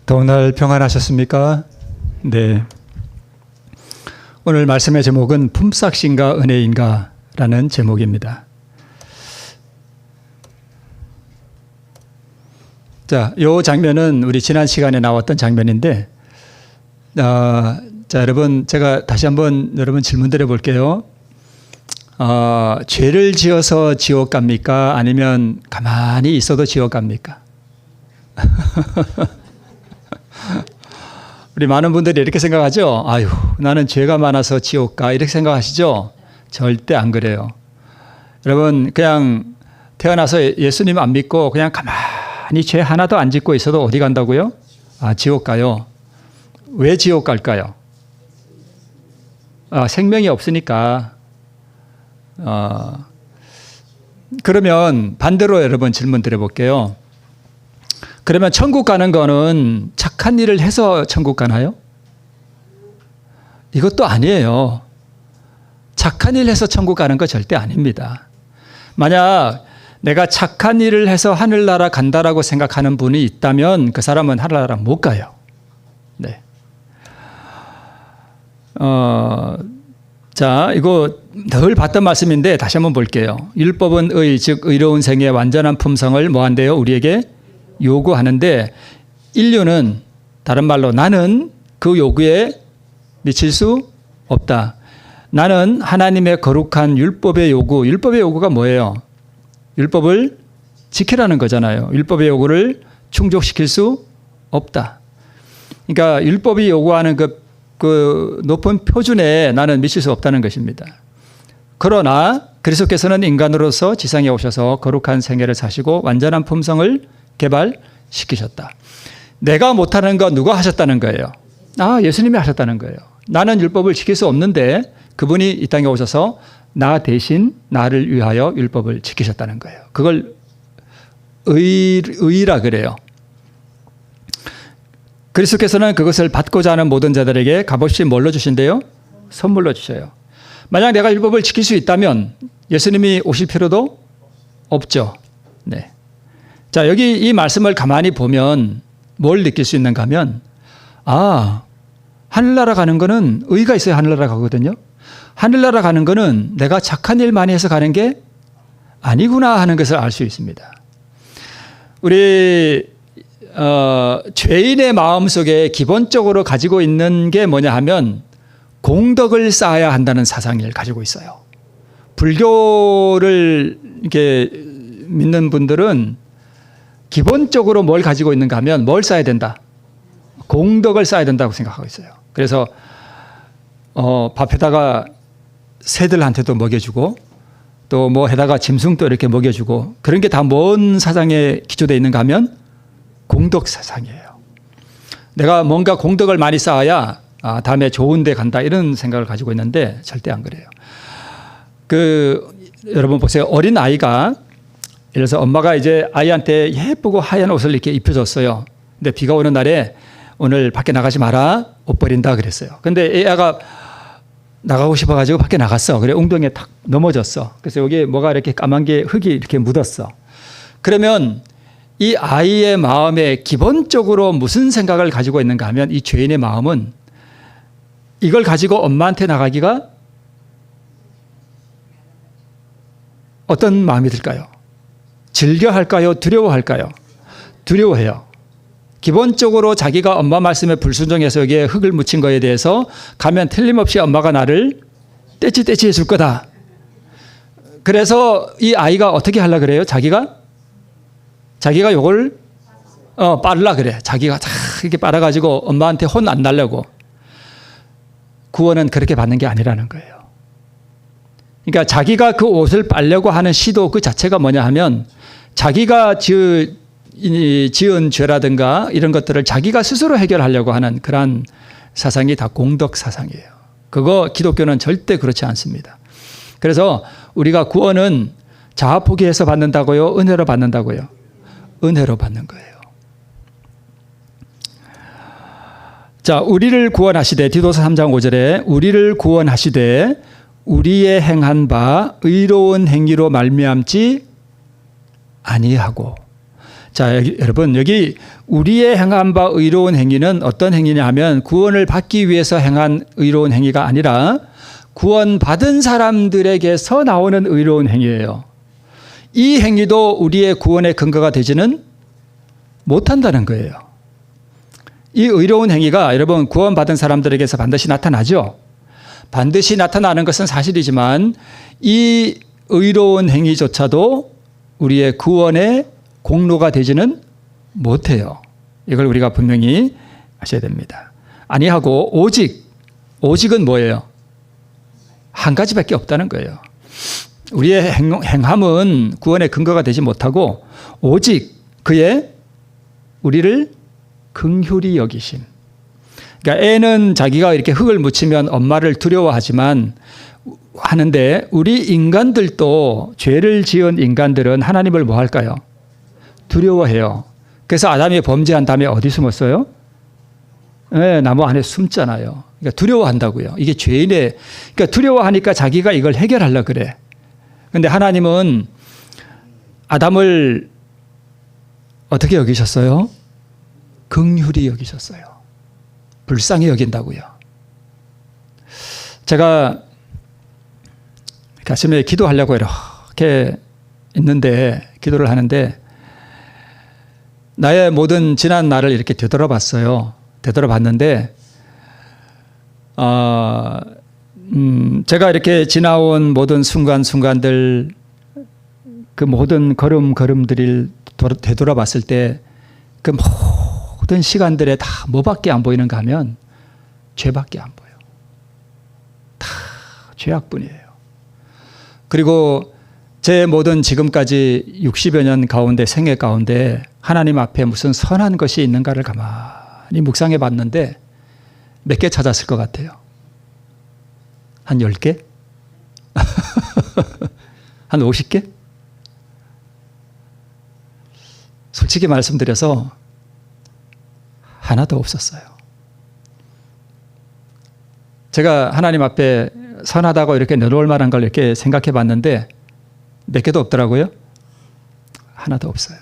더운 날 평안하셨습니까? 네. 오늘 말씀의 제목은 품삯인가 은혜인가 라는 제목입니다. 자, 이 장면은 우리 지난 시간에 나왔던 장면인데, 자, 여러분, 제가 다시 한번 여러분 질문 드려볼게요. 죄를 지어서 지옥 갑니까? 아니면 가만히 있어도 지옥 갑니까? 우리 많은 분들이 이렇게 생각하죠. 아유, 나는 죄가 많아서 지옥 가. 이렇게 생각하시죠? 절대 안 그래요. 여러분, 그냥 태어나서 예수님 안 믿고 그냥 가만히 죄 하나도 안 짓고 있어도 어디 간다고요? 지옥 가요. 왜 지옥 갈까요? 생명이 없으니까. 그러면 반대로 여러분 질문 드려볼게요. 그러면 천국 가는 거는 착한 일을 해서 천국 가나요? 이것도 아니에요. 착한 일 해서 천국 가는 거 절대 아닙니다. 만약 내가 착한 일을 해서 하늘나라 간다라고 생각하는 분이 있다면 그 사람은 하늘나라 못 가요. 네. 자, 이거 늘 봤던 말씀인데 다시 한번 볼게요. 율법은 의, 즉 의로운 생의 완전한 품성을 뭐 한대요? 우리에게 요구하는데 인류는 다른 말로 나는 그 요구에 미칠 수 없다. 나는 하나님의 거룩한 율법의 요구, 율법의 요구가 뭐예요? 율법을 지키라는 거잖아요. 율법의 요구를 충족시킬 수 없다. 그러니까 율법이 요구하는 그 높은 표준에 나는 미칠 수 없다는 것입니다. 그러나 그리스도께서는 인간으로서 지상에 오셔서 거룩한 생애를 사시고 완전한 품성을 개발시키셨다. 내가 못하는 거 누가 하셨다는 거예요? 예수님이 하셨다는 거예요. 나는 율법을 지킬 수 없는데 그분이 이 땅에 오셔서 나 대신 나를 위하여 율법을 지키셨다는 거예요. 그걸 의라 그래요. 그리스도께서는 그것을 받고자 하는 모든 자들에게 값없이 뭘로 주신대요? 선물로 주셔요. 만약 내가 율법을 지킬 수 있다면 예수님이 오실 필요도 없죠. 네. 자, 여기 이 말씀을 가만히 보면 뭘 느낄 수 있는가 하면, 하늘나라 가는 거는 의가 있어야 하늘나라 가거든요. 하늘나라 가는 거는 내가 착한 일 많이 해서 가는 게 아니구나 하는 것을 알 수 있습니다. 우리 죄인의 마음속에 기본적으로 가지고 있는 게 뭐냐 하면 공덕을 쌓아야 한다는 사상을 가지고 있어요. 불교를 이렇게 믿는 분들은 기본적으로 뭘 가지고 있는가 하면 뭘 쌓아야 된다? 공덕을 쌓아야 된다고 생각하고 있어요. 그래서 밥에다가 새들한테도 먹여주고 또 뭐 해다가 짐승도 이렇게 먹여주고 그런 게 다 뭔 사상에 기초되어 있는가 하면 공덕 사상이에요. 내가 뭔가 공덕을 많이 쌓아야 다음에 좋은 데 간다 이런 생각을 가지고 있는데 절대 안 그래요. 여러분 보세요. 어린 아이가 예를 들어서 엄마가 이제 아이한테 예쁘고 하얀 옷을 이렇게 입혀줬어요. 근데 비가 오는 날에 오늘 밖에 나가지 마라. 옷 버린다 그랬어요. 근데 애가 나가고 싶어가지고 밖에 나갔어. 그래 웅덩이에 탁 넘어졌어. 그래서 여기에 뭐가 이렇게 까만 게 흙이 이렇게 묻었어. 그러면 이 아이의 마음에 기본적으로 무슨 생각을 가지고 있는가 하면 이 죄인의 마음은 이걸 가지고 엄마한테 나가기가 어떤 마음이 들까요? 즐겨할까요? 두려워할까요? 두려워해요. 기본적으로 자기가 엄마 말씀에 불순종해서 여기에 흙을 묻힌 거에 대해서 가면 틀림없이 엄마가 나를 떼찌 해줄 거다. 그래서 이 아이가 어떻게 하려고 그래요? 자기가 요걸 빨라 그래. 자기가 다 이렇게 빨아가지고 엄마한테 혼 안 날려고. 구원은 그렇게 받는 게 아니라는 거예요. 그러니까 자기가 그 옷을 빨려고 하는 시도 그 자체가 뭐냐 하면 자기가 지은 죄라든가 이런 것들을 자기가 스스로 해결하려고 하는 그러한 사상이 다 공덕 사상이에요. 그거 기독교는 절대 그렇지 않습니다. 그래서 우리가 구원은 자아 포기해서 받는다고요? 은혜로 받는다고요? 은혜로 받는 거예요. 자, 우리를 구원하시되 디도서 3장 5절에 우리를 구원하시되 우리의 행한 바 의로운 행위로 말미암지 아니하고 자, 여러분, 여기 우리의 행한 바 의로운 행위는 어떤 행위냐 하면 구원을 받기 위해서 행한 의로운 행위가 아니라 구원받은 사람들에게서 나오는 의로운 행위예요. 이 행위도 우리의 구원의 근거가 되지는 못한다는 거예요. 이 의로운 행위가 여러분 구원받은 사람들에게서 반드시 나타나죠. 반드시 나타나는 것은 사실이지만 이 의로운 행위조차도 우리의 구원의 공로가 되지는 못해요. 이걸 우리가 분명히 아셔야 됩니다. 아니하고 오직은 뭐예요? 한 가지밖에 없다는 거예요. 우리의 행함은 구원의 근거가 되지 못하고 오직 그의 우리를 긍휼히 여기심. 그러니까 애는 자기가 이렇게 흙을 묻히면 엄마를 두려워하지만 하는데 우리 인간들도 죄를 지은 인간들은 하나님을 뭐 할까요? 두려워해요. 그래서 아담이 범죄한 다음에 어디 숨었어요? 네, 나무 안에 숨잖아요. 그러니까 두려워한다고요. 이게 죄인의, 그러니까 두려워하니까 자기가 이걸 해결하려고 그래. 그런데 하나님은 아담을 어떻게 여기셨어요? 긍휼히 여기셨어요. 불쌍히 여긴다고요. 제가 아침에 기도하려고 이렇게 있는데 기도를 하는데 나의 모든 지난 날을 이렇게 되돌아봤어요. 되돌아봤는데 제가 이렇게 지나온 모든 순간순간들 그 모든 걸음들을 되돌아봤을 때 그 모든 시간들에 다 뭐밖에 안 보이는가 하면 죄밖에 안 보여. 다 죄악뿐이에요. 그리고 제 모든 지금까지 60여 년 가운데 생애 가운데 하나님 앞에 무슨 선한 것이 있는가를 가만히 묵상해 봤는데 몇 개 찾았을 것 같아요? 한 10개? 한 50개? 솔직히 말씀드려서 하나도 없었어요. 제가 하나님 앞에 선하다고 이렇게 내놓을 만한 걸 이렇게 생각해 봤는데 몇 개도 없더라고요. 하나도 없어요.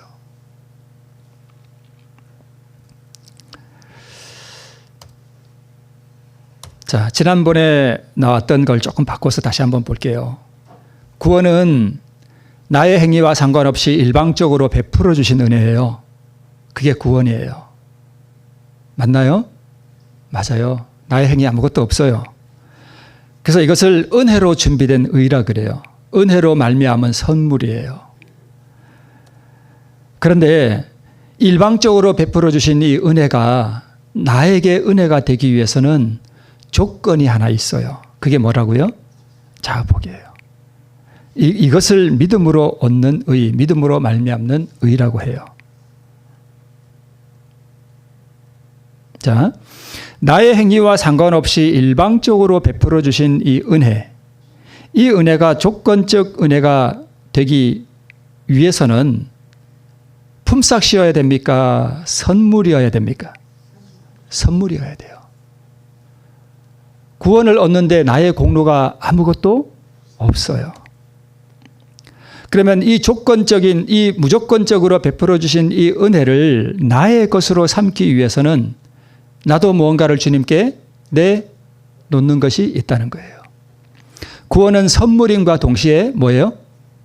자, 지난번에 나왔던 걸 조금 바꿔서 다시 한번 볼게요. 구원은 나의 행위와 상관없이 일방적으로 베풀어 주신 은혜예요. 그게 구원이에요. 맞나요? 맞아요. 나의 행위 아무것도 없어요. 그래서 이것을 은혜로 준비된 의라 그래요. 은혜로 말미암은 선물이에요. 그런데 일방적으로 베풀어 주신 이 은혜가 나에게 은혜가 되기 위해서는 조건이 하나 있어요. 그게 뭐라고요? 자복이에요. 이것을 믿음으로 얻는 의, 믿음으로 말미암는 의라고 해요. 자, 나의 행위와 상관없이 일방적으로 베풀어 주신 이 은혜, 이 은혜가 조건적 은혜가 되기 위해서는 품삯이어야 됩니까? 선물이어야 됩니까? 선물이어야 돼요. 구원을 얻는데 나의 공로가 아무것도 없어요. 그러면 이 조건적인, 이 무조건적으로 베풀어 주신 이 은혜를 나의 것으로 삼기 위해서는 나도 무언가를 주님께 내놓는 것이 있다는 거예요. 구원은 선물임과 동시에 뭐예요?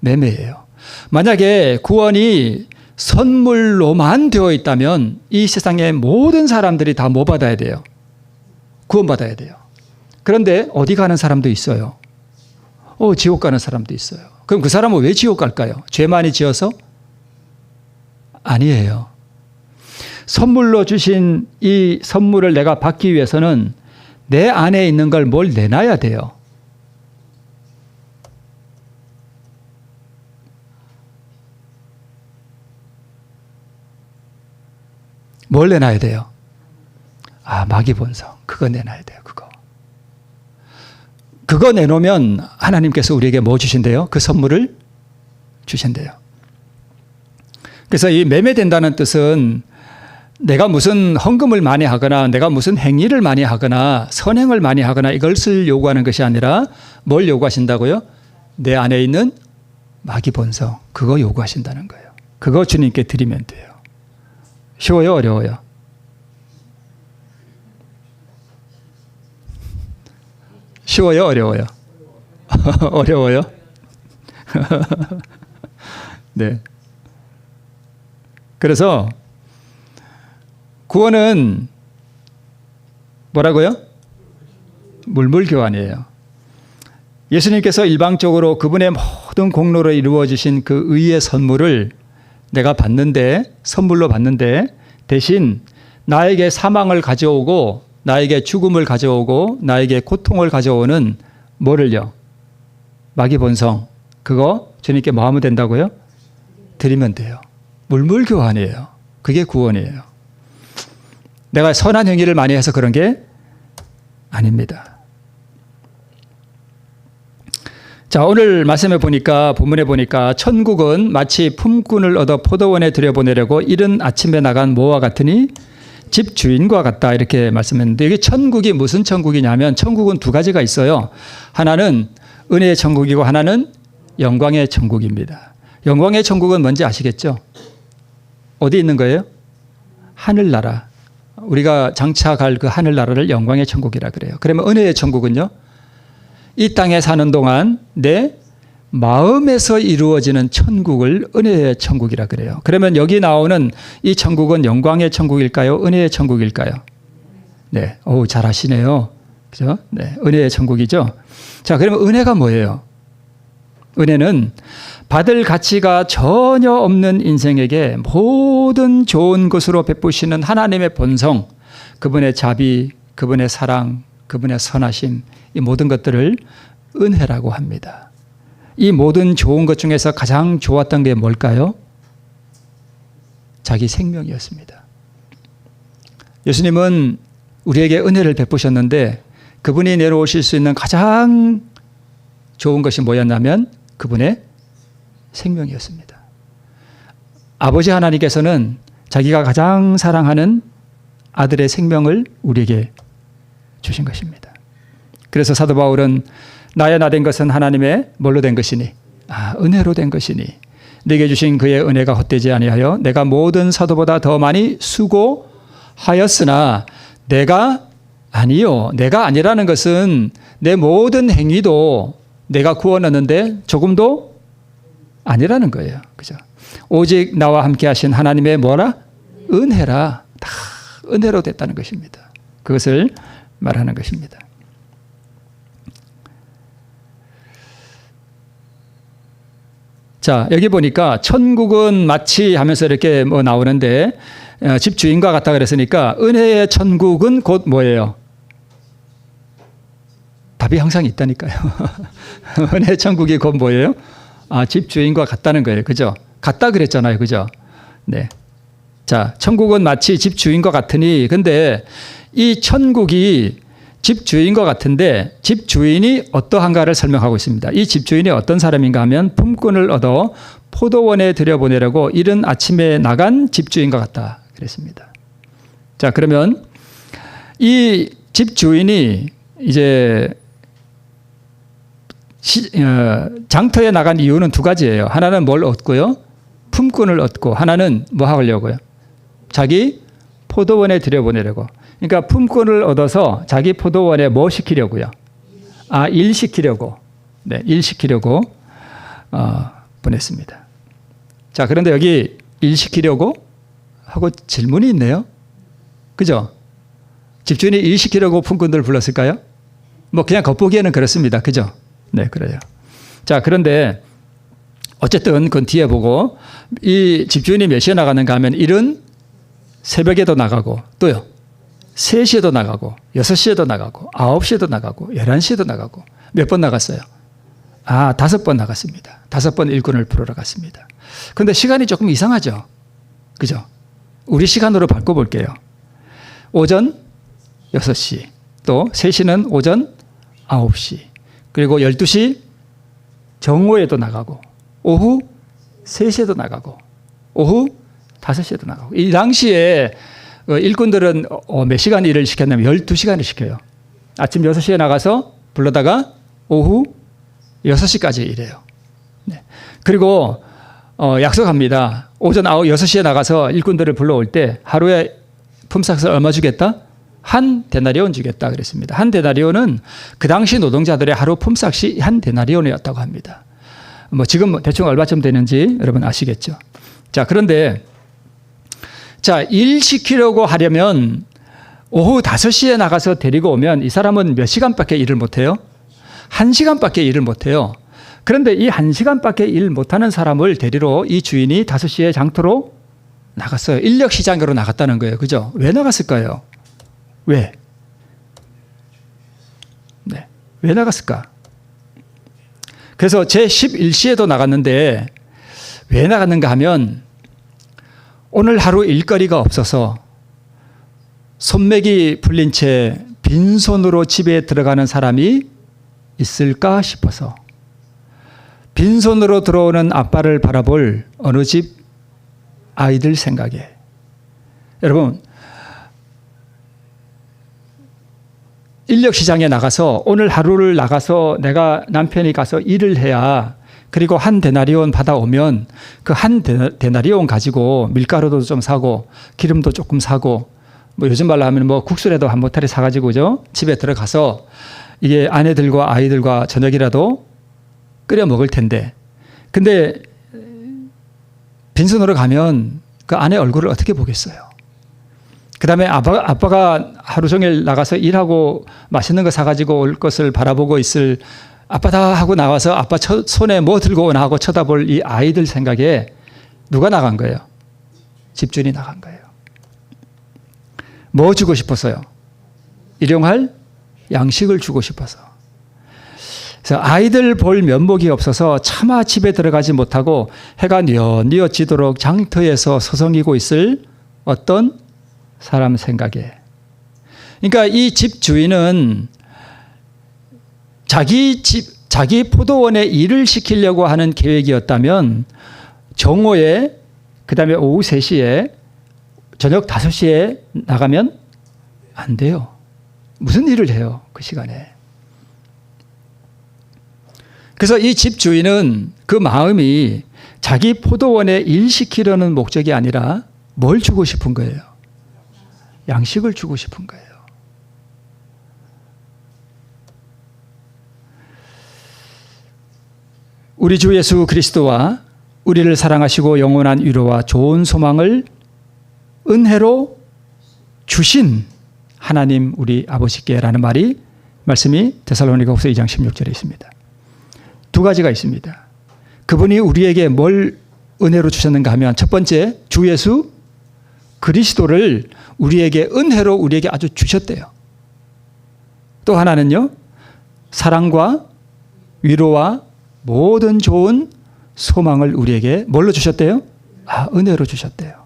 매매예요. 만약에 구원이 선물로만 되어 있다면 이 세상의 모든 사람들이 다 뭐 받아야 돼요? 구원받아야 돼요. 그런데 어디 가는 사람도 있어요. 지옥 가는 사람도 있어요. 그럼 그 사람은 왜 지옥 갈까요? 죄 많이 지어서? 아니에요. 선물로 주신 이 선물을 내가 받기 위해서는 내 안에 있는 걸 뭘 내놔야 돼요. 뭘 내놔야 돼요? 마귀본성. 그거 내놔야 돼요. 그거 내놓으면 하나님께서 우리에게 뭐 주신대요? 그 선물을 주신대요. 그래서 이 매매된다는 뜻은 내가 무슨 헌금을 많이 하거나 내가 무슨 행위를 많이 하거나 선행을 많이 하거나 이것을 요구하는 것이 아니라 뭘 요구하신다고요? 내 안에 있는 마귀본성. 그거 요구하신다는 거예요. 그거 주님께 드리면 돼요. 쉬워요, 어려워요? 쉬워요, 어려워요? 어려워요? 네. 그래서 구원은 뭐라고요? 물물교환이에요. 예수님께서 일방적으로 그분의 모든 공로로 이루어지신 그 의의 선물을 내가 받는데, 선물로 받는데, 대신 나에게 사망을 가져오고 나에게 죽음을 가져오고 나에게 고통을 가져오는 뭐를요? 마귀본성. 그거 주님께 뭐 하면 된다고요? 드리면 돼요. 물물교환이에요. 그게 구원이에요. 내가 선한 행위를 많이 해서 그런 게 아닙니다. 자, 오늘 말씀에 보니까, 본문에 보니까 천국은 마치 품꾼을 얻어 포도원에 들여보내려고 이른 아침에 나간 모와 같으니 집 주인과 같다, 이렇게 말씀했는데, 이게 천국이 무슨 천국이냐면 천국은 두 가지가 있어요. 하나는 은혜의 천국이고 하나는 영광의 천국입니다. 영광의 천국은 뭔지 아시겠죠? 어디 있는 거예요? 하늘나라. 우리가 장차 갈 그 하늘나라를 영광의 천국이라 그래요. 그러면 은혜의 천국은요? 이 땅에 사는 동안 내 마음에서 이루어지는 천국을 은혜의 천국이라 그래요. 그러면 여기 나오는 이 천국은 영광의 천국일까요? 은혜의 천국일까요? 네, 오, 잘 아시네요. 그죠? 네, 은혜의 천국이죠. 자, 그러면 은혜가 뭐예요? 은혜는 받을 가치가 전혀 없는 인생에게 모든 좋은 것으로 베푸시는 하나님의 본성, 그분의 자비, 그분의 사랑, 그분의 선하심, 이 모든 것들을 은혜라고 합니다. 이 모든 좋은 것 중에서 가장 좋았던 게 뭘까요? 자기 생명이었습니다. 예수님은 우리에게 은혜를 베푸셨는데 그분이 내려오실 수 있는 가장 좋은 것이 뭐였냐면 그분의 생명이었습니다. 아버지 하나님께서는 자기가 가장 사랑하는 아들의 생명을 우리에게 주신 것입니다. 그래서 사도 바울은 나의 나 된 것은 하나님의 뭘로 된 것이니? 은혜로 된 것이니 내게 주신 그의 은혜가 헛되지 아니하여 내가 모든 사도보다 더 많이 수고하였으나 내가 아니요. 내가 아니라는 것은 내 모든 행위도 내가 구원 얻는데 조금도 아니라는 거예요. 그죠? 오직 나와 함께 하신 하나님의 뭐라? 은혜라. 다 은혜로 됐다는 것입니다. 그것을 말하는 것입니다. 자, 여기 보니까 천국은 마치 하면서 이렇게 뭐 나오는데 집주인과 같다 그랬으니까 은혜의 천국은 곧 뭐예요? 답이 항상 있다니까요. 은혜의 천국이 곧 뭐예요? 집주인과 같다는 거예요. 그죠? 같다 그랬잖아요. 그죠? 네. 자, 천국은 마치 집주인과 같으니, 근데 이 천국이 집주인과 같은데 집주인이 어떠한가를 설명하고 있습니다. 이 집주인이 어떤 사람인가 하면 품꾼을 얻어 포도원에 들여보내려고 이른 아침에 나간 집주인과 같다 그랬습니다. 자, 그러면 이 집주인이 이제 장터에 나간 이유는 두 가지예요. 하나는 뭘 얻고요? 품꾼을 얻고, 하나는 뭐 하려고요? 자기 포도원에 들여보내려고. 그러니까 품꾼을 얻어서 자기 포도원에 뭐 시키려고요? 일 시키려고. 네, 일 시키려고 보냈습니다. 자, 그런데 여기 일 시키려고 하고 질문이 있네요. 그죠? 집주인이 일 시키려고 품꾼들을 불렀을까요? 뭐 그냥 겉보기에는 그렇습니다. 그죠? 네, 그래요. 자, 그런데 어쨌든 그건 뒤에 보고 이 집주인이 몇 시에 나가는가 하면 일은 새벽에도 나가고 또요. 3시에도 나가고 6시에도 나가고 9시에도 나가고 11시에도 나가고 몇 번 나갔어요? 5번 나갔습니다. 5번 일꾼을 풀으러 갔습니다. 그런데 시간이 조금 이상하죠? 그죠? 우리 시간으로 바꿔볼게요. 오전 6시, 또 3시는 오전 9시, 그리고 12시 정오에도 나가고 오후 3시에도 나가고 오후 5시에도 나가고, 이 당시에 일꾼들은 몇 시간 일을 시켰냐면 12시간을 시켜요. 아침 6시에 나가서 불러다가 오후 6시까지 일해요. 네. 그리고 약속합니다. 오전 6시에 나가서 일꾼들을 불러올 때 하루에 품삯을 얼마 주겠다? 한 데나리온 주겠다 그랬습니다. 한 데나리온은 그 당시 노동자들의 하루 품삯이 한 데나리온이었다고 합니다. 뭐 지금 대충 얼마쯤 되는지 여러분 아시겠죠? 자, 그런데 자, 일 시키려고 하려면 오후 5시에 나가서 데리고 오면 이 사람은 몇 시간밖에 일을 못해요? 1시간밖에 일을 못해요. 그런데 이 1시간밖에 일 못하는 사람을 데리러 이 주인이 5시에 장터로 나갔어요. 인력시장으로 나갔다는 거예요. 그죠? 왜 나갔을까요? 왜? 네. 왜 나갔을까? 그래서 제11시에도 나갔는데 왜 나갔는가 하면 오늘 하루 일거리가 없어서 손맥이 풀린 채 빈손으로 집에 들어가는 사람이 있을까 싶어서 빈손으로 들어오는 아빠를 바라볼 어느 집 아이들 생각에 여러분 인력시장에 나가서 오늘 하루를 나가서 내가 남편이 가서 일을 해야 그리고 한 데나리온 받아오면 그 한 데나리온 가지고 밀가루도 좀 사고 기름도 조금 사고 뭐 요즘 말로 하면 뭐 국수라도 한 보따리 사가지고 죠 집에 들어가서 이게 아내들과 아이들과 저녁이라도 끓여 먹을 텐데 근데 빈손으로 가면 그 아내 얼굴을 어떻게 보겠어요? 그 다음에 아빠가 하루 종일 나가서 일하고 맛있는 거 사가지고 올 것을 바라보고 있을 아빠다 하고 나와서 아빠 손에 뭐 들고 오나 하고 쳐다볼 이 아이들 생각에 누가 나간 거예요? 집주인이 나간 거예요. 뭐 주고 싶었어요? 일용할 양식을 주고 싶어서. 그래서 아이들 볼 면목이 없어서 차마 집에 들어가지 못하고 해가 뉘어지도록 장터에서 서성이고 있을 어떤 사람 생각에. 그러니까 이 집 주인은 자기 포도원에 일을 시키려고 하는 계획이었다면 정오에 그다음에 오후 3시에 저녁 5시에 나가면 안 돼요. 무슨 일을 해요? 그 시간에. 그래서 이 집 주인은 그 마음이 자기 포도원에 일 시키려는 목적이 아니라 뭘 주고 싶은 거예요? 양식을 주고 싶은 거예요. 우리 주 예수 그리스도와 우리를 사랑하시고 영원한 위로와 좋은 소망을 은혜로 주신 하나님 우리 아버지께라는 말씀이 데살로니가후서 2장 16절에 있습니다. 두 가지가 있습니다. 그분이 우리에게 뭘 은혜로 주셨는가 하면 첫 번째 주 예수 그리스도를 우리에게 은혜로 우리에게 아주 주셨대요. 또 하나는요. 사랑과 위로와 모든 좋은 소망을 우리에게 뭘로 주셨대요? 은혜로 주셨대요.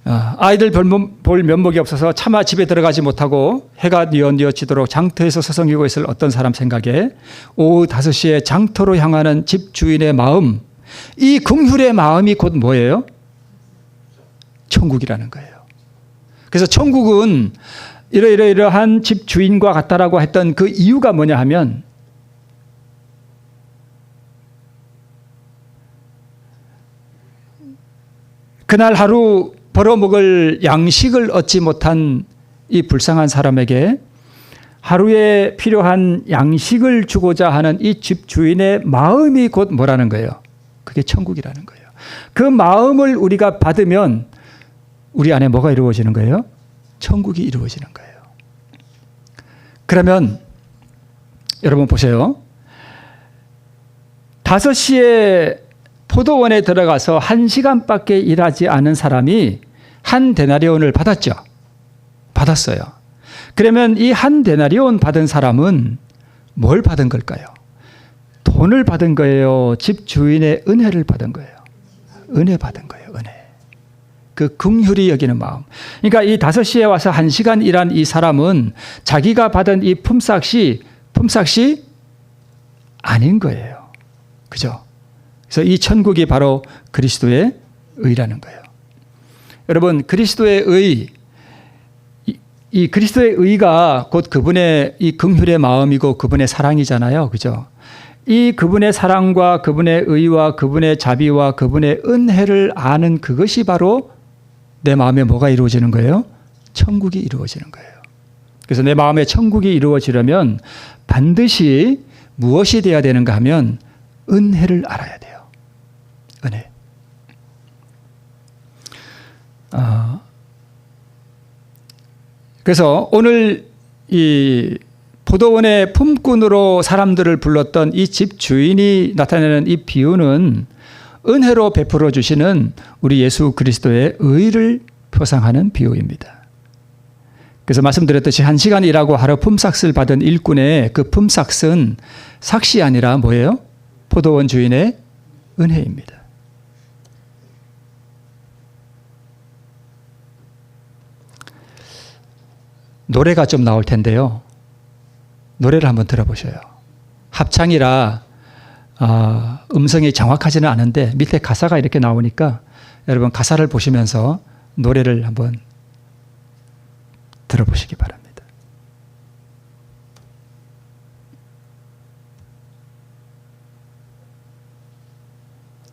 아이들 볼 면목이 없어서 차마 집에 들어가지 못하고 해가 뉘어지도록 장터에서 서성이고 있을 어떤 사람 생각에 오후 5시에 장터로 향하는 집주인의 마음, 이 긍휼의 마음이 곧 뭐예요? 천국이라는 거예요. 그래서 천국은 이러이러한 집주인과 같다라고 했던 그 이유가 뭐냐 하면 그날 하루 벌어먹을 양식을 얻지 못한 이 불쌍한 사람에게 하루에 필요한 양식을 주고자 하는 이 집주인의 마음이 곧 뭐라는 거예요? 그게 천국이라는 거예요. 그 마음을 우리가 받으면 우리 안에 뭐가 이루어지는 거예요? 천국이 이루어지는 거예요. 그러면 여러분 보세요. 5시에 포도원에 들어가서 1시간밖에 일하지 않은 사람이 한 데나리온을 받았죠. 받았어요. 그러면 이 한 데나리온 받은 사람은 뭘 받은 걸까요? 돈을 받은 거예요? 집주인의 은혜를 받은 거예요? 은혜 받은 거예요. 은혜. 그 긍휼히 여기는 마음. 그러니까 이 5시에 와서 1시간 일한 이 사람은 자기가 받은 이 품삯이 아닌 거예요. 그죠? 그래서 이 천국이 바로 그리스도의 의라는 거예요. 여러분, 그리스도의 의, 이 그리스도의 의가 곧 그분의 이 긍휼의 마음이고 그분의 사랑이잖아요. 그죠? 이 그분의 사랑과 그분의 의와 그분의 자비와 그분의 은혜를 아는 그것이 바로 내 마음에 뭐가 이루어지는 거예요? 천국이 이루어지는 거예요. 그래서 내 마음에 천국이 이루어지려면 반드시 무엇이 돼야 되는가 하면 은혜를 알아야 돼요. 은혜. 그래서 오늘 이 포도원의 품꾼으로 사람들을 불렀던 이 집 주인이 나타내는 이 비유는 은혜로 베풀어 주시는 우리 예수 그리스도의 의를 표상하는 비유입니다. 그래서 말씀드렸듯이 1시간 일하고 하루 품삯을 받은 일꾼의 그 품삯은 삭시 아니라 뭐예요? 포도원 주인의 은혜입니다. 노래가 좀 나올 텐데요. 노래를 한번 들어보셔요. 합창이라 음성이 정확하지는 않은데 밑에 가사가 이렇게 나오니까 여러분 가사를 보시면서 노래를 한번 들어보시기 바랍니다.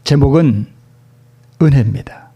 제목은 은혜입니다.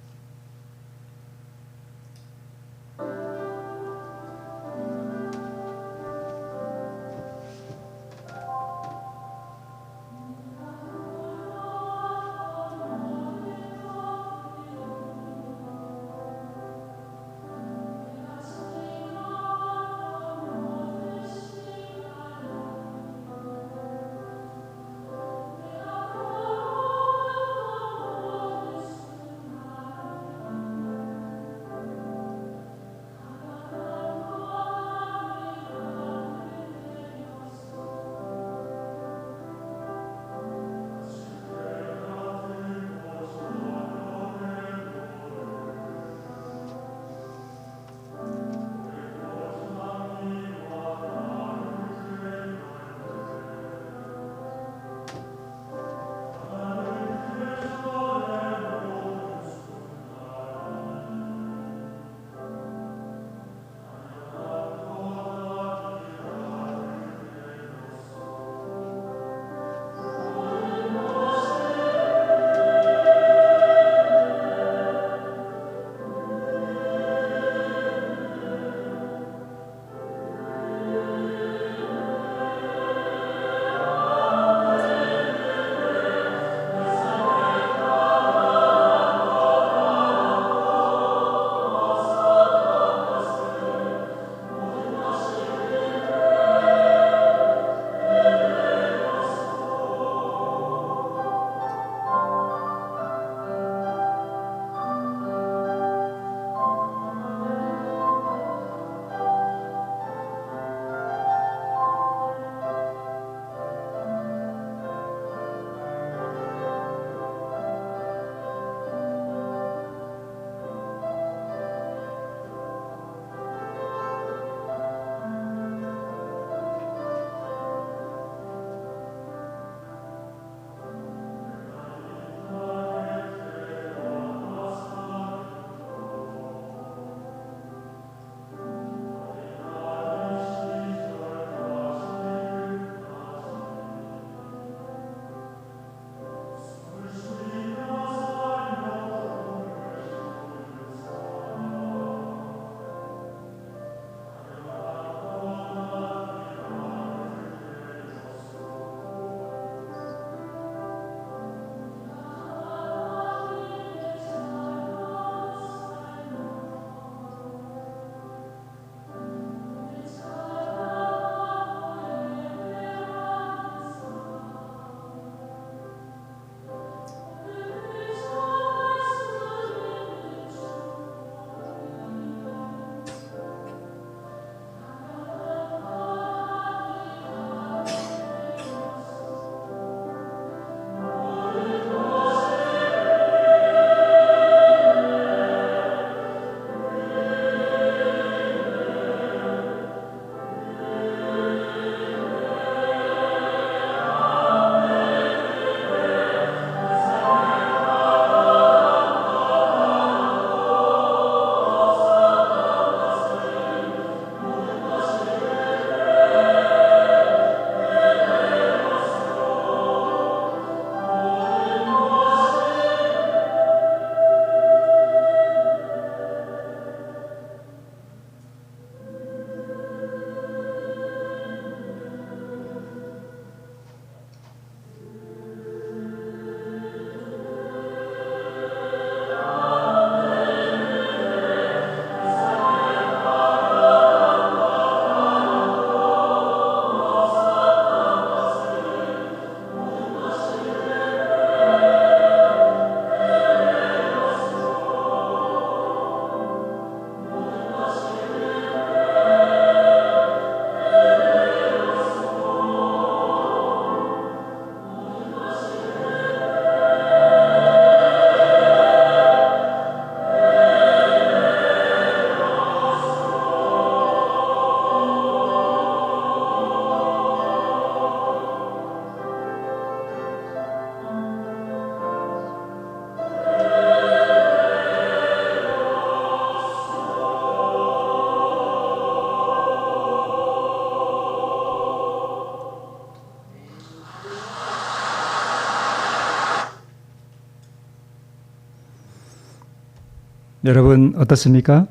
여러분 어떻습니까?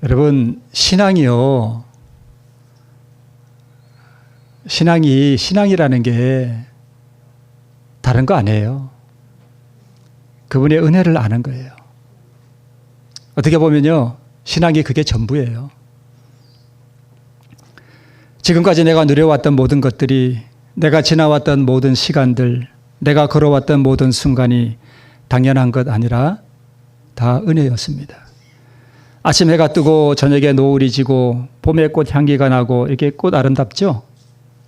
여러분 신앙이요. 신앙이라는 게 다른 거 아니에요. 그분의 은혜를 아는 거예요. 어떻게 보면요. 신앙이 그게 전부예요. 지금까지 내가 누려왔던 모든 것들이, 내가 지나왔던 모든 시간들, 내가 걸어왔던 모든 순간이 당연한 것 아니라 다 은혜였습니다. 아침 해가 뜨고 저녁에 노을이 지고 봄에 꽃 향기가 나고 이렇게 꽃 아름답죠?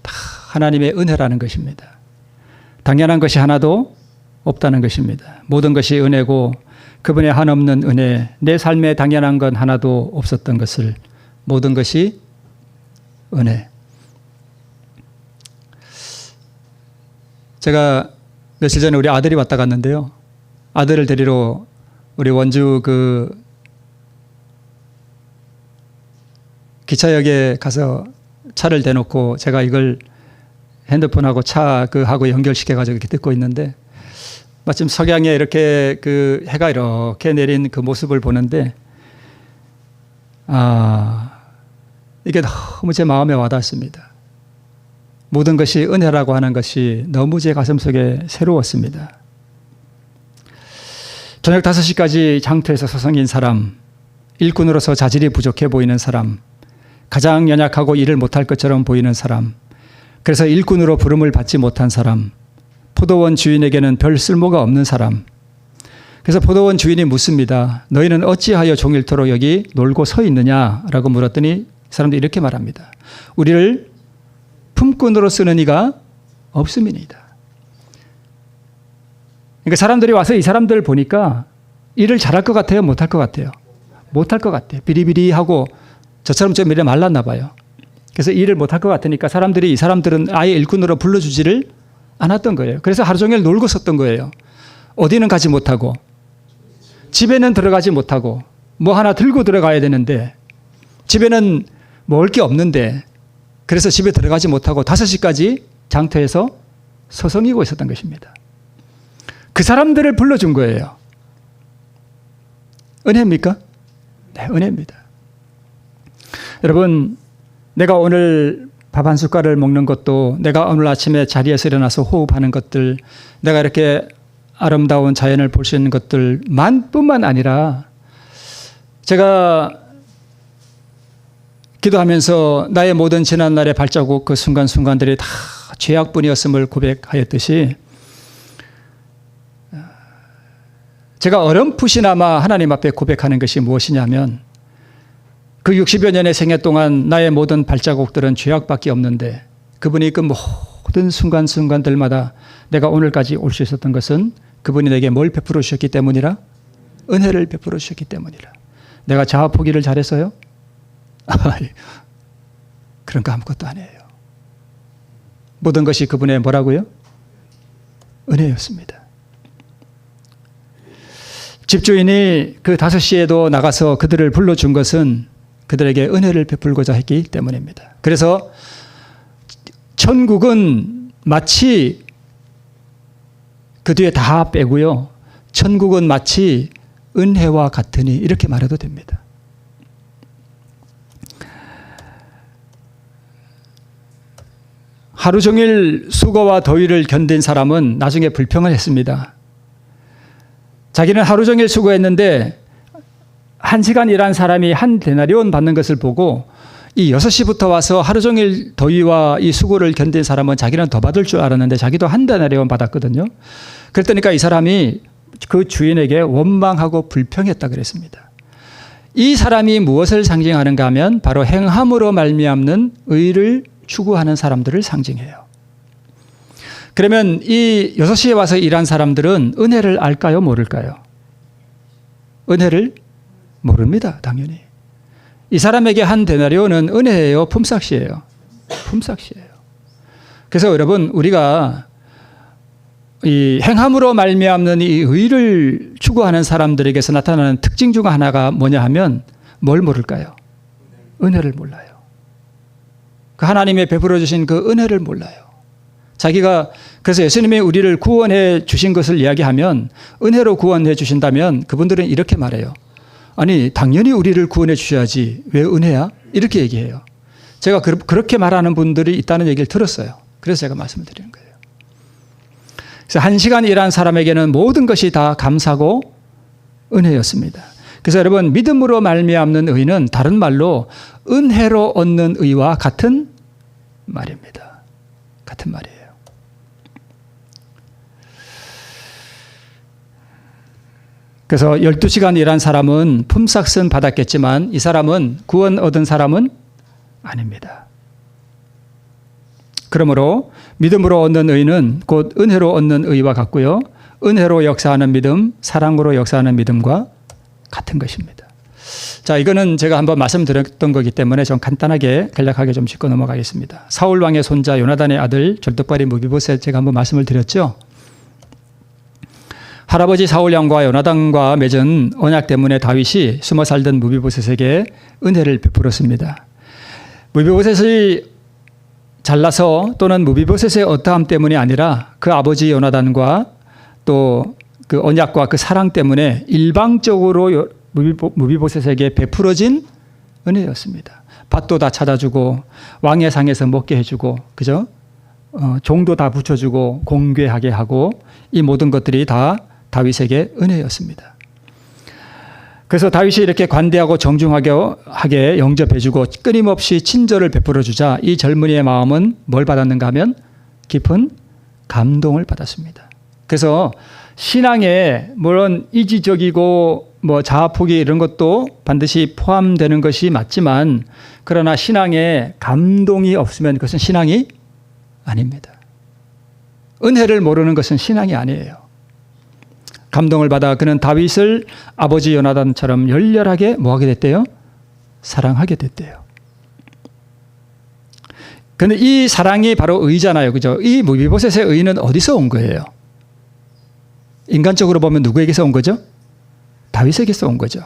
다 하나님의 은혜라는 것입니다. 당연한 것이 하나도 없다는 것입니다. 모든 것이 은혜고 그분의 한없는 은혜, 내 삶에 당연한 건 하나도 없었던 것을 모든 것이 은혜. 제가 며칠 전에 우리 아들이 왔다 갔는데요. 아들을 데리러 우리 원주 그 기차역에 가서 차를 대놓고 제가 이걸 핸드폰하고 하고 연결시켜가지고 이렇게 듣고 있는데 마침 석양에 이렇게 그 해가 이렇게 내린 그 모습을 보는데 이게 너무 제 마음에 와닿습니다. 모든 것이 은혜라고 하는 것이 너무 제 가슴 속에 새로웠습니다. 저녁 5시까지 장터에서 서성인 사람, 일꾼으로서 자질이 부족해 보이는 사람, 가장 연약하고 일을 못할 것처럼 보이는 사람, 그래서 일꾼으로 부름을 받지 못한 사람, 포도원 주인에게는 별 쓸모가 없는 사람. 그래서 포도원 주인이 묻습니다. 너희는 어찌하여 종일토록 여기 놀고 서 있느냐라고 물었더니 사람들이 이렇게 말합니다. 우리를 품꾼으로 쓰는 이가 없음이니이다. 그러니까 사람들이 와서 이 사람들 보니까 일을 잘할 것 같아요? 못할 것 같아요? 못할 것 같아요. 비리비리하고 저처럼 좀 이래 말랐나 봐요. 그래서 일을 못할 것 같으니까 이 사람들은 아예 일꾼으로 불러주지를 않았던 거예요. 그래서 하루 종일 놀고 썼던 거예요. 어디는 가지 못하고 집에는 들어가지 못하고 뭐 하나 들고 들어가야 되는데 집에는 먹을 게 없는데 그래서 집에 들어가지 못하고 5시까지 장터에서 서성이고 있었던 것입니다. 그 사람들을 불러준 거예요. 은혜입니까? 네, 은혜입니다. 여러분, 내가 오늘 밥 한 숟갈을 먹는 것도, 내가 오늘 아침에 자리에서 일어나서 호흡하는 것들, 내가 이렇게 아름다운 자연을 볼 수 있는 것들만 뿐만 아니라 제가 기도하면서 나의 모든 지난날의 발자국 그 순간순간들이 다 죄악뿐이었음을 고백하였듯이 제가 어렴풋이나마 하나님 앞에 고백하는 것이 무엇이냐면 그 60여 년의 생애 동안 나의 모든 발자국들은 죄악밖에 없는데 그분이 그 모든 순간순간들마다 내가 오늘까지 올 수 있었던 것은 그분이 내게 뭘 베풀어 주셨기 때문이라? 은혜를 베풀어 주셨기 때문이라. 내가 자아 포기를 잘했어요? 그런 거 아무것도 아니에요. 모든 것이 그분의 뭐라고요? 은혜였습니다. 집주인이 그 5시에도 나가서 그들을 불러준 것은 그들에게 은혜를 베풀고자 했기 때문입니다. 그래서 천국은 마치 그 뒤에 다 빼고요. 천국은 마치 은혜와 같으니 이렇게 말해도 됩니다. 하루 종일 수고와 더위를 견딘 사람은 나중에 불평을 했습니다. 자기는 하루 종일 수고했는데 1시간 일한 사람이 한 데나리온 받는 것을 보고 이 6시부터 와서 하루 종일 더위와 이 수고를 견딘 사람은 자기는 더 받을 줄 알았는데 자기도 한 데나리온 받았거든요. 그랬더니까 이 사람이 그 주인에게 원망하고 불평했다 그랬습니다. 이 사람이 무엇을 상징하는가 하면 바로 행함으로 말미암는 의를 추구하는 사람들을 상징해요. 그러면 이 6시에 와서 일한 사람들은 은혜를 알까요? 모를까요? 은혜를 모릅니다. 당연히. 이 사람에게 한 데나리온은 은혜예요? 품삯이에요? 품삯이에요. 그래서 여러분 우리가 이 행함으로 말미암는 이 의를 추구하는 사람들에게서 나타나는 특징 중 하나가 뭐냐 하면 뭘 모를까요? 은혜를 몰라요. 그 하나님의 베풀어 주신 그 은혜를 몰라요. 자기가 그래서 예수님이 우리를 구원해 주신 것을 이야기하면 은혜로 구원해 주신다면 그분들은 이렇게 말해요. 아니 당연히 우리를 구원해 주셔야지 왜 은혜야? 이렇게 얘기해요. 제가 그렇게 말하는 분들이 있다는 얘기를 들었어요. 그래서 제가 말씀을 드리는 거예요. 그래서 1시간 일한 사람에게는 모든 것이 다 감사고 은혜였습니다. 그래서 여러분 믿음으로 말미암는 의는 다른 말로 은혜로 얻는 의와 같은 말입니다. 같은 말이에요. 그래서 12시간 일한 사람은 품삯은 받았겠지만 이 사람은 구원 얻은 사람은 아닙니다. 그러므로 믿음으로 얻는 의는 곧 은혜로 얻는 의와 같고요. 은혜로 역사하는 믿음, 사랑으로 역사하는 믿음과 같은 것입니다. 자, 이거는 제가 한번 말씀드렸던 거기 때문에 좀 간단하게 간략하게 좀 짚고 넘어가겠습니다. 사울 왕의 손자 요나단의 아들 절뚝발이 무비보셋 제가 한번 말씀을 드렸죠. 할아버지 사울 왕과 요나단과 맺은 언약 때문에 다윗이 숨어 살던 무비보셋에게 은혜를 베풀었습니다. 무비보셋이 잘나서 또는 무비보셋의 어떠함 때문이 아니라 그 아버지 요나단과 또 그 언약과 그 사랑 때문에 일방적으로 무비보셋에게 베풀어진 은혜였습니다. 밭도 다 찾아주고 왕의 상에서 먹게 해주고 그죠? 종도 다 붙여주고 공궤하게 하고 이 모든 것들이 다 다윗에게 은혜였습니다. 그래서 다윗이 이렇게 관대하고 정중하게 영접해주고 끊임없이 친절을 베풀어주자 이 젊은이의 마음은 뭘 받았는가 하면 깊은 감동을 받았습니다. 그래서 신앙에 물론 이지적이고 뭐 자아포기 이런 것도 반드시 포함되는 것이 맞지만 그러나 신앙에 감동이 없으면 그것은 신앙이 아닙니다. 은혜를 모르는 것은 신앙이 아니에요. 감동을 받아 그는 다윗을 아버지 요나단처럼 열렬하게 뭐하게 됐대요? 사랑하게 됐대요. 그런데 이 사랑이 바로 의잖아요. 그죠? 이 무비보셋의 의는 어디서 온 거예요? 인간적으로 보면 누구에게서 온 거죠? 다윗에게서 온 거죠.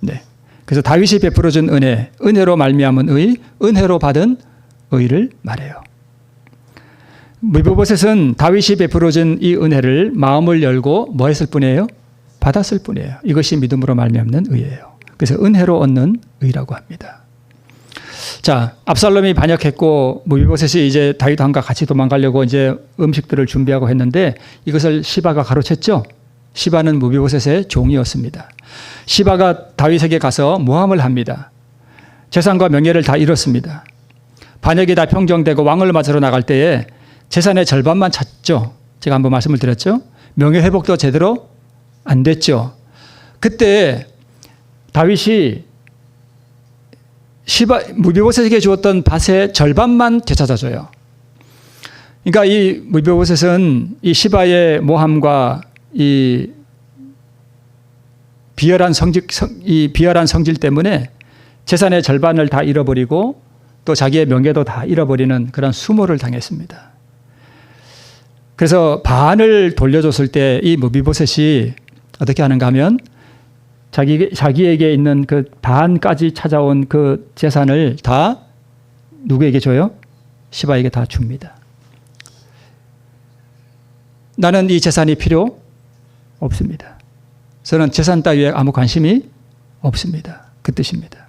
네. 그래서 다윗이 베풀어준 은혜, 은혜로 말미암은 의, 은혜로 받은 의를 말해요. 무비보셋은 다윗이 베풀어준 이 은혜를 마음을 열고 뭐 했을 뿐이에요? 받았을 뿐이에요. 이것이 믿음으로 말미암는 의예요. 그래서 은혜로 얻는 의라고 합니다. 자, 압살롬이 반역했고 무비보셋이 이제 다윗 왕과 같이 도망가려고 이제 음식들을 준비하고 했는데 이것을 시바가 가로챘죠. 시바는 무비보셋의 종이었습니다. 시바가 다윗에게 가서 모함을 합니다. 재산과 명예를 다 잃었습니다. 반역이 다 평정되고 왕을 맞으러 나갈 때에 재산의 절반만 찾죠. 제가 한번 말씀을 드렸죠. 명예 회복도 제대로 안 됐죠. 그때 다윗이 무비보셋에게 주었던 밭의 절반만 되찾아줘요. 그러니까 이 무비보셋은 이 시바의 모함과 이 비열한 성질 때문에 재산의 절반을 다 잃어버리고 또 자기의 명예도 다 잃어버리는 그런 수모를 당했습니다. 그래서 반을 돌려줬을 때 이 무비보셋이 어떻게 하는가 하면 자기에게 있는 그 반까지 찾아온 그 재산을 다 누구에게 줘요? 시바에게 다 줍니다. 나는 이 재산이 필요 없습니다. 저는 재산 따위에 아무 관심이 없습니다. 그 뜻입니다.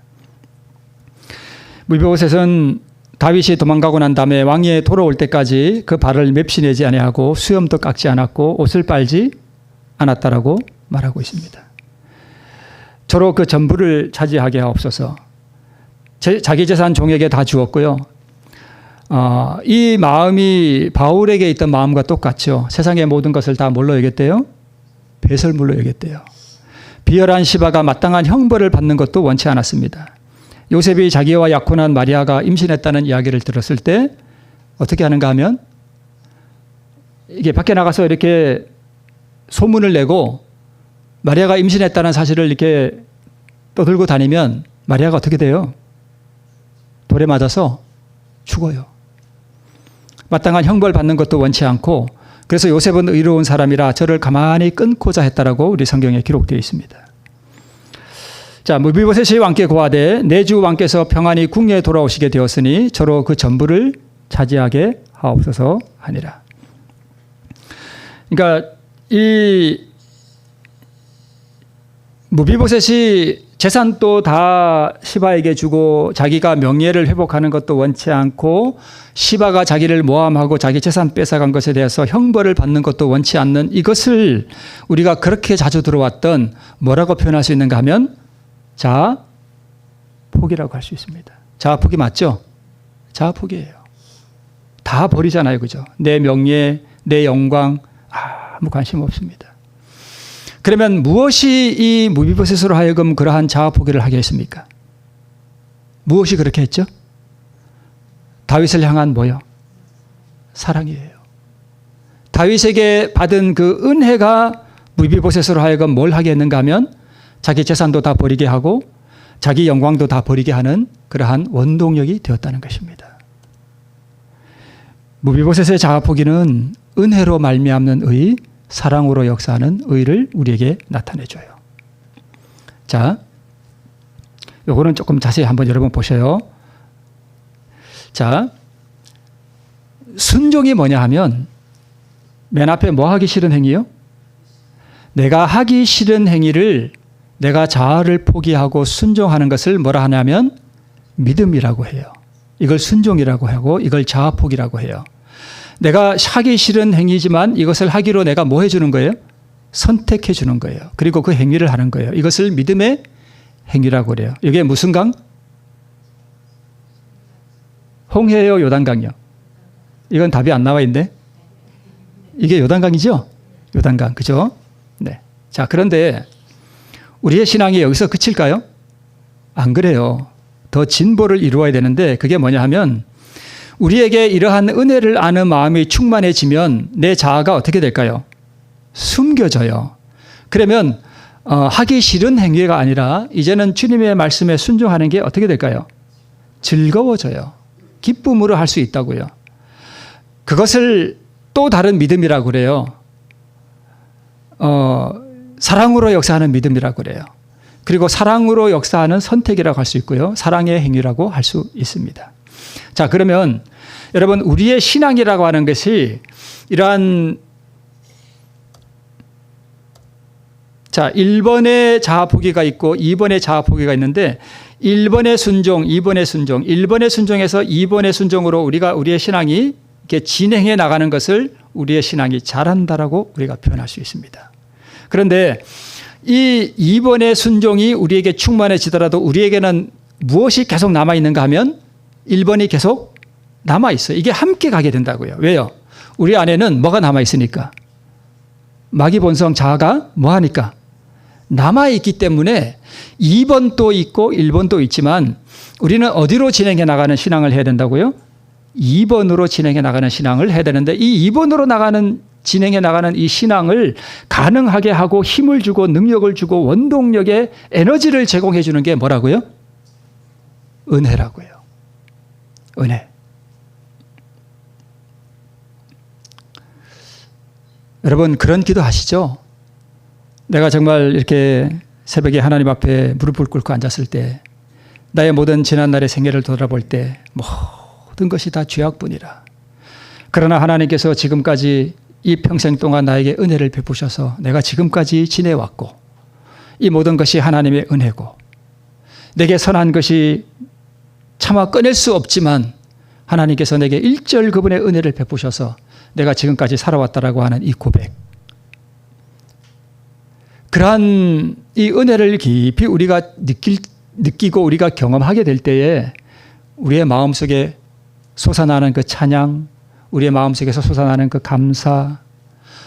무비보셋은 다윗이 도망가고 난 다음에 왕위에 돌아올 때까지 그 발을 맵시내지 아니하고 수염도 깎지 않았고 옷을 빨지 않았다라고 말하고 있습니다. 저로 그 전부를 차지하게 하옵소서. 자기 재산 종에게 다 주었고요. 이 마음이 바울에게 있던 마음과 똑같죠. 세상의 모든 것을 다 뭘로 여겼대요? 배설물로 여겼대요. 비열한 시바가 마땅한 형벌을 받는 것도 원치 않았습니다. 요셉이 자기와 약혼한 마리아가 임신했다는 이야기를 들었을 때 어떻게 하는가 하면 이게 밖에 나가서 이렇게 소문을 내고 마리아가 임신했다는 사실을 이렇게 떠들고 다니면 마리아가 어떻게 돼요? 돌에 맞아서 죽어요. 마땅한 형벌 받는 것도 원치 않고 그래서 요셉은 의로운 사람이라 저를 가만히 끊고자 했다라고 우리 성경에 기록되어 있습니다. 자, 무비보셋이 왕께 고하되 내 주 왕께서 평안히 궁녀에 돌아오시게 되었으니 저로 그 전부를 차지하게 하옵소서 하니라. 그러니까 이 무비보셋이 재산도 다 시바에게 주고 자기가 명예를 회복하는 것도 원치 않고 시바가 자기를 모함하고 자기 재산 뺏어간 것에 대해서 형벌을 받는 것도 원치 않는 이것을 우리가 그렇게 자주 들어왔던 뭐라고 표현할 수 있는가 하면 자아폭이라고 할 수 있습니다. 자아폭이 맞죠? 자아폭이에요. 다 버리잖아요. 그죠? 내 명예, 내 영광 아무 관심 없습니다. 그러면 무엇이 이 무비보셋으로 하여금 그러한 자아포기를 하게 했습니까? 무엇이 그렇게 했죠? 다윗을 향한 뭐요? 사랑이에요. 다윗에게 받은 그 은혜가 무비보셋으로 하여금 뭘 하게 했는가 하면 자기 재산도 다 버리게 하고 자기 영광도 다 버리게 하는 그러한 원동력이 되었다는 것입니다. 무비보셋의 자아포기는 은혜로 말미암는 의, 사랑으로 역사하는 의를 우리에게 나타내줘요. 자, 요거는 조금 자세히 한번 여러분 보셔요. 자, 순종이 뭐냐 하면 맨 앞에 뭐 하기 싫은 행위요? 내가 하기 싫은 행위를 내가 자아를 포기하고 순종하는 것을 뭐라 하냐면 믿음이라고 해요. 이걸 순종이라고 하고 이걸 자아포기라고 해요. 내가 하기 싫은 행위지만 이것을 하기로 내가 뭐 해주는 거예요? 선택해 주는 거예요. 그리고 그 행위를 하는 거예요. 이것을 믿음의 행위라고 그래요. 이게 무슨 강? 홍해요, 요단강이요? 이건 답이 안 나와 있는데? 이게 요단강이죠? 요단강, 그죠? 네. 자, 그런데 우리의 신앙이 여기서 그칠까요? 안 그래요. 더 진보를 이루어야 되는데 그게 뭐냐 하면 우리에게 이러한 은혜를 아는 마음이 충만해지면 내 자아가 어떻게 될까요? 숨겨져요. 그러면 하기 싫은 행위가 아니라 이제는 주님의 말씀에 순종하는 게 어떻게 될까요? 즐거워져요. 기쁨으로 할 수 있다고요. 그것을 또 다른 믿음이라고 그래요. 사랑으로 역사하는 믿음이라고 그래요. 그리고 사랑으로 역사하는 선택이라고 할 수 있고요. 사랑의 행위라고 할 수 있습니다. 자, 그러면 여러분 우리의 신앙이라고 하는 것이 이러한 1번의 자아포기가 있고 2번의 자아포기가 있는데 1번의 순종, 2번의 순종, 1번의 순종에서 2번의 순종으로 우리의 신앙이 이렇게 진행해 나가는 것을 우리의 신앙이 잘한다라고 우리가 표현할 수 있습니다. 그런데 이 2번의 순종이 우리에게 충만해지더라도 우리에게는 무엇이 계속 남아있는가 하면 1번이 계속 남아있어요. 이게 함께 가게 된다고요. 왜요? 우리 안에는 뭐가 남아있으니까? 마귀본성 자아가 뭐하니까? 남아있기 때문에 2번도 있고 1번도 있지만 우리는 어디로 진행해 나가는 신앙을 해야 된다고요? 2번으로 진행해 나가는 신앙을 해야 되는데 이 2번으로 진행해 나가는 이 신앙을 가능하게 하고 힘을 주고 능력을 주고 원동력에 에너지를 제공해 주는 게 뭐라고요? 은혜라고요. 은혜. 여러분 그런 기도 하시죠? 내가 정말 이렇게 새벽에 하나님 앞에 무릎을 꿇고 앉았을 때 나의 모든 지난날의 생애를 돌아볼 때 모든 것이 다 죄악뿐이라. 그러나 하나님께서 지금까지 이 평생 동안 나에게 은혜를 베푸셔서 내가 지금까지 지내왔고 이 모든 것이 하나님의 은혜고 내게 선한 것이 차마 꺼낼 수 없지만 하나님께서 내게 일절 그분의 은혜를 베푸셔서 내가 지금까지 살아왔다라고 하는 이 고백. 그러한 이 은혜를 깊이 우리가 느끼고 우리가 경험하게 될 때에 우리의 마음속에 솟아나는 그 찬양, 우리의 마음속에서 솟아나는 그 감사,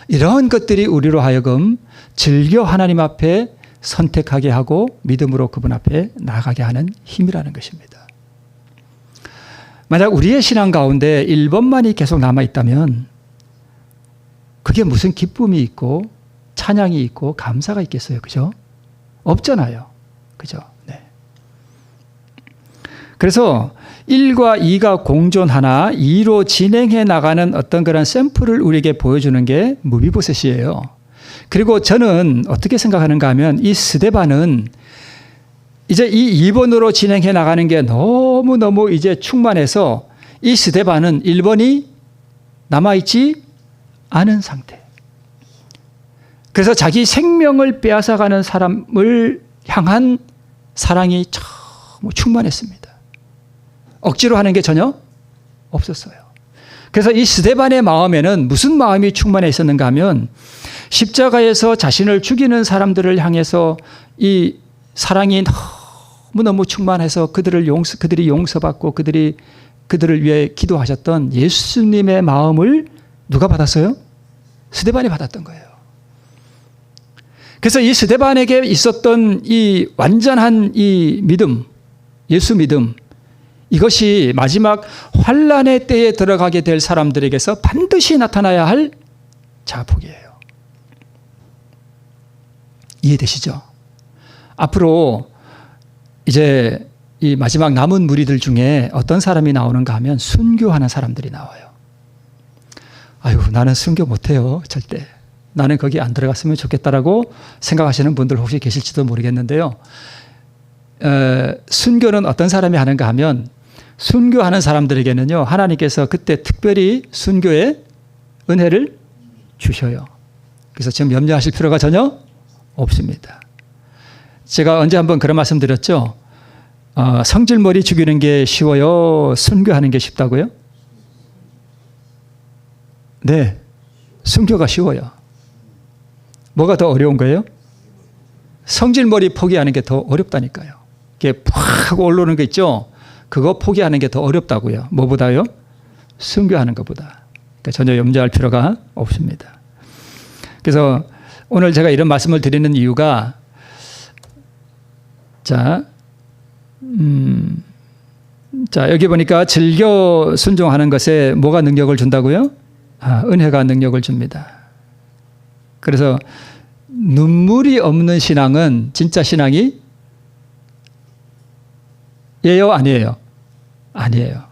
이런 것들이 우리로 하여금 즐겨 하나님 앞에 선택하게 하고 믿음으로 그분 앞에 나가게 하는 힘이라는 것입니다. 만약 우리의 신앙 가운데 1번만이 계속 남아있다면 그게 무슨 기쁨이 있고 찬양이 있고 감사가 있겠어요. 그죠? 없잖아요. 그죠? 네. 그래서 1과 2가 공존하나 2로 진행해 나가는 어떤 그런 샘플을 우리에게 보여주는 게 무비보셋이에요. 그리고 저는 어떻게 생각하는가 하면 이 스데반은 이제 이 2번으로 진행해 나가는 게 너무너무 이제 충만해서 이 스데반은 1번이 남아있지 않은 상태. 그래서 자기 생명을 빼앗아가는 사람을 향한 사랑이 너무 충만했습니다. 억지로 하는 게 전혀 없었어요. 그래서 이 스데반의 마음에는 무슨 마음이 충만해 있었는가 하면 십자가에서 자신을 죽이는 사람들을 향해서 이 사랑이 너무너무 충만해서 그들이 용서받고 그들을 위해 기도하셨던 예수님의 마음을 누가 받았어요? 스데반이 받았던 거예요. 그래서 이 스데반에게 있었던 이 완전한 이 믿음, 예수 믿음, 이것이 마지막 환난의 때에 들어가게 될 사람들에게서 반드시 나타나야 할 자폭이에요. 이해되시죠? 앞으로 이제 이 마지막 남은 무리들 중에 어떤 사람이 나오는가 하면 순교하는 사람들이 나와요. 아유, 나는 순교 못해요. 절대. 나는 거기 안 들어갔으면 좋겠다라고 생각하시는 분들 혹시 계실지도 모르겠는데요. 순교는 어떤 사람이 하는가 하면 순교하는 사람들에게는요, 하나님께서 그때 특별히 순교의 은혜를 주셔요. 그래서 지금 염려하실 필요가 전혀 없습니다. 제가 언제 한번 그런 말씀 드렸죠. 성질머리 죽이는 게 쉬워요? 순교하는 게 쉽다고요? 네, 순교가 쉬워요. 뭐가 더 어려운 거예요? 성질머리 포기하는 게 더 어렵다니까요. 이게 팍 올라오는 거 있죠? 그거 포기하는 게 더 어렵다고요. 뭐보다요? 순교하는 것보다. 그러니까 전혀 염려할 필요가 없습니다. 그래서 오늘 제가 이런 말씀을 드리는 이유가 자, 여기 보니까 즐겨 순종하는 것에 뭐가 능력을 준다고요? 은혜가 능력을 줍니다. 그래서 눈물이 없는 신앙은 진짜 신앙이 예요? 아니에요? 아니에요.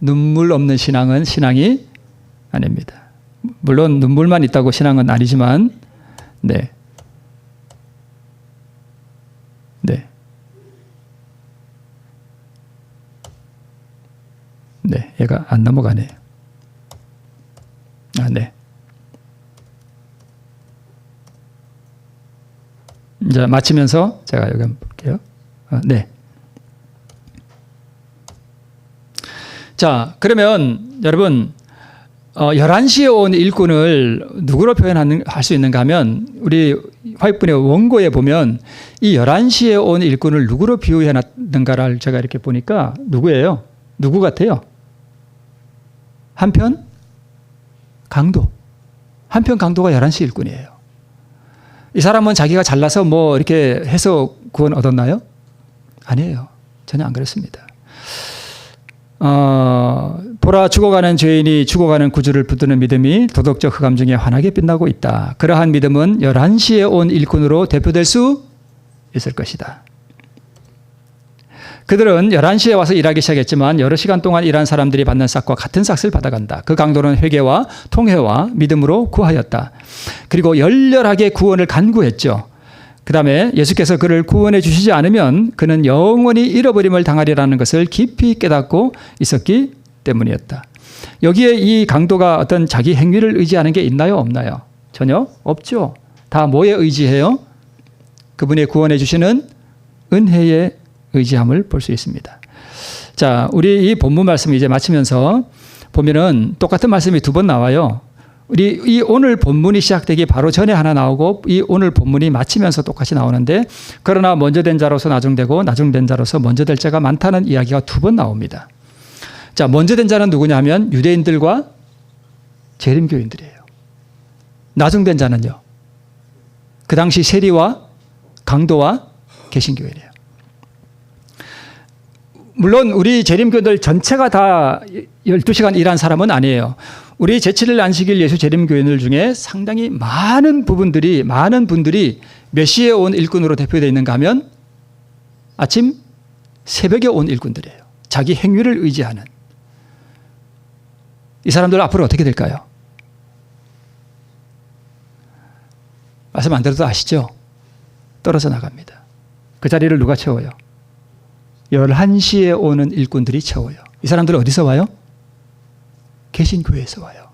눈물 없는 신앙은 신앙이 아닙니다. 물론 눈물만 있다고 신앙은 아니지만, 네. 네. 네, 얘가 안 넘어가네요. 네. 이제 마치면서 제가 여기 한번 볼게요. 네. 자, 그러면 여러분 11시에 온 일꾼을 누구로 표현할 수 있는가 하면 우리 화입분의 원고에 보면 이 11시에 온 일꾼을 누구로 비유해 놨는가를 제가 이렇게 보니까 누구예요? 누구 같아요? 한편 강도. 한편 강도가 11시 일꾼이에요. 이 사람은 자기가 잘나서 뭐 이렇게 해서 구원 얻었나요? 아니에요. 전혀 안 그렇습니다. 보라 죽어가는 죄인이 죽어가는 구주를 붙드는 믿음이 도덕적 흑암 중에 환하게 빛나고 있다. 그러한 믿음은 11시에 온 일꾼으로 대표될 수 있을 것이다. 그들은 11시에 와서 일하기 시작했지만 여러 시간 동안 일한 사람들이 받는 삭과 같은 삭을 받아간다. 그 강도는 회개와 통회와 믿음으로 구하였다. 그리고 열렬하게 구원을 간구했죠. 그 다음에 예수께서 그를 구원해 주시지 않으면 그는 영원히 잃어버림을 당하리라는 것을 깊이 깨닫고 있었기 때문이었다. 여기에 이 강도가 어떤 자기 행위를 의지하는 게 있나요? 없나요? 전혀 없죠. 다 뭐에 의지해요? 그분의 구원해 주시는 은혜에 의지함을 볼 수 있습니다. 자, 우리 이 본문 말씀 이제 마치면서 보면은 똑같은 말씀이 두 번 나와요. 우리 이 오늘 본문이 시작되기 바로 전에 하나 나오고 이 오늘 본문이 마치면서 똑같이 나오는데 그러나 먼저 된 자로서 나중되고 나중된 자로서 먼저 될 자가 많다는 이야기가 두 번 나옵니다. 자, 먼저 된 자는 누구냐 하면 유대인들과 재림교인들이에요. 나중된 자는요. 그 당시 세리와 강도와 개신교인이에요. 물론 우리 재림교인들 전체가 다 12시간 일한 사람은 아니에요. 우리 제7일 안식일 예수 재림교인들 중에 상당히 많은 분들이 몇 시에 온 일꾼으로 대표되어 있는가 하면 아침 새벽에 온 일꾼들이에요. 자기 행위를 의지하는. 이 사람들 앞으로 어떻게 될까요? 말씀 안 들어도 아시죠? 떨어져 나갑니다. 그 자리를 누가 채워요? 11시에 오는 일꾼들이 채워요. 이 사람들은 어디서 와요? 개신교회에서 와요.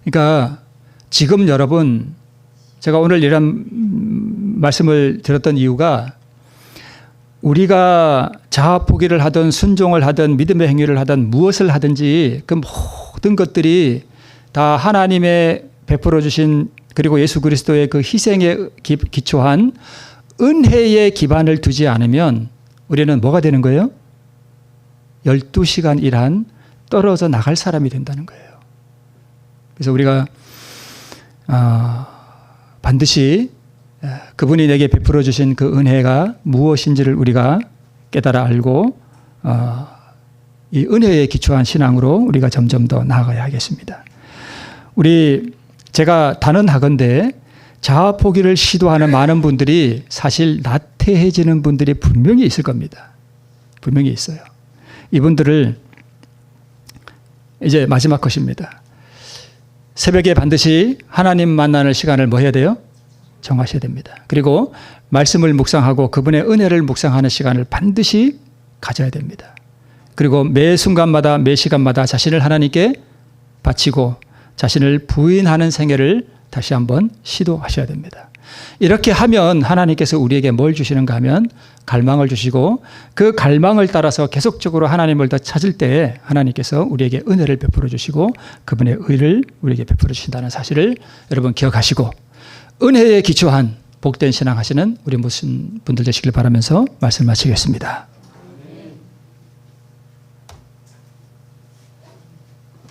그러니까 지금 여러분, 제가 오늘 이런 말씀을 드렸던 이유가 우리가 자아 포기를 하든 순종을 하든 믿음의 행위를 하든 무엇을 하든지 그 모든 것들이 다 하나님의 베풀어 주신 그리고 예수 그리스도의 그 희생에 기초한 은혜의 기반을 두지 않으면 우리는 뭐가 되는 거예요? 12시간 일한 떨어져 나갈 사람이 된다는 거예요. 그래서 우리가 반드시 그분이 내게 베풀어 주신 그 은혜가 무엇인지를 우리가 깨달아 알고 이 은혜에 기초한 신앙으로 우리가 점점 더 나아가야 하겠습니다. 제가 단언하건대 자아 포기를 시도하는 많은 분들이 사실 나태해지는 분들이 분명히 있을 겁니다. 분명히 있어요. 이분들을 이제 마지막 것입니다. 새벽에 반드시 하나님 만나는 시간을 뭐 해야 돼요? 정하셔야 됩니다. 그리고 말씀을 묵상하고 그분의 은혜를 묵상하는 시간을 반드시 가져야 됩니다. 그리고 매 순간마다 매 시간마다 자신을 하나님께 바치고 자신을 부인하는 생애를 다시 한번 시도하셔야 됩니다. 이렇게 하면 하나님께서 우리에게 뭘 주시는가 하면 갈망을 주시고 그 갈망을 따라서 계속적으로 하나님을 더 찾을 때에 하나님께서 우리에게 은혜를 베풀어 주시고 그분의 의를 우리에게 베풀어 주신다는 사실을 여러분 기억하시고 은혜에 기초한 복된 신앙 하시는 우리 모든 분들 되시길 바라면서 말씀 마치겠습니다.